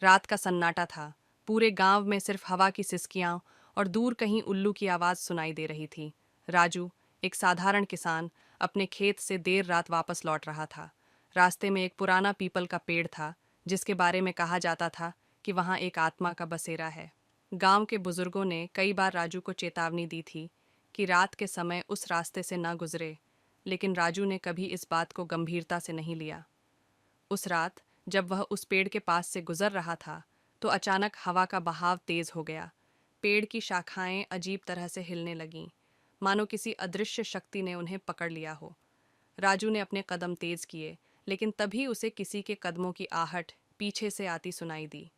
रात का सन्नाटा था। पूरे गांव में सिर्फ हवा की सिसकियां और दूर कहीं उल्लू की आवाज सुनाई दे रही थी। राजू, एक साधारण किसान, अपने खेत से देर रात वापस लौट रहा था। रास्ते में एक पुराना पीपल का पेड़ था, जिसके बारे में कहा जाता था कि वहां एक आत्मा का बसेरा है। गांव के बुजुर्गों ने कई बार राजू को चेतावनी दी थी कि रात के समय उस रास्ते से न गुजरे, लेकिन राजू ने कभी इस बात को गंभीरता से नहीं लिया। उस रात जब वह उस पेड़ के पास से गुजर रहा था, तो अचानक हवा का बहाव तेज हो गया। पेड़ की शाखाएं अजीब तरह से हिलने लगीं, मानो किसी अदृश्य शक्ति ने उन्हें पकड़ लिया हो। राजू ने अपने कदम तेज किए, लेकिन तभी उसे किसी के कदमों की आहट पीछे से आती सुनाई दी।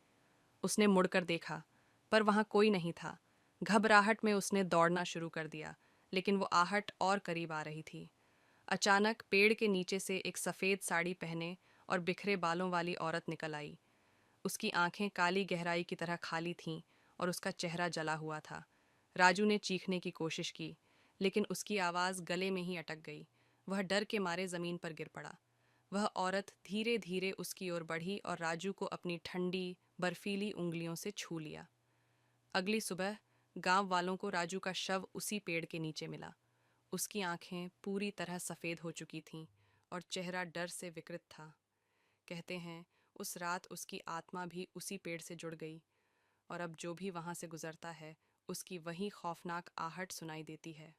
उसने मुड़कर देखा, पर वहां कोई नहीं था। घबराहट में उसने दौड़ना शुरू कर दिया, लेकिन वो आहट और करीब आ रही थी। अचानक पेड़ के नीचे से एक सफ़ेद साड़ी पहने और बिखरे बालों वाली औरत निकल आई। उसकी आंखें काली गहराई की तरह खाली थीं और उसका चेहरा जला हुआ था। राजू ने चीखने की कोशिश की, लेकिन उसकी आवाज़ गले में ही अटक गई। वह डर के मारे ज़मीन पर गिर पड़ा। वह औरत धीरे धीरे उसकी ओर बढ़ी और राजू को अपनी ठंडी, बर्फीली उंगलियों से छू लिया। अगली सुबह गांव वालों को राजू का शव उसी पेड़ के नीचे मिला। उसकी आंखें पूरी तरह सफ़ेद हो चुकी थीं और चेहरा डर से विकृत था। कहते हैं उस रात उसकी आत्मा भी उसी पेड़ से जुड़ गई, और अब जो भी वहां से गुजरता है, उसकी वही खौफनाक आहट सुनाई देती है।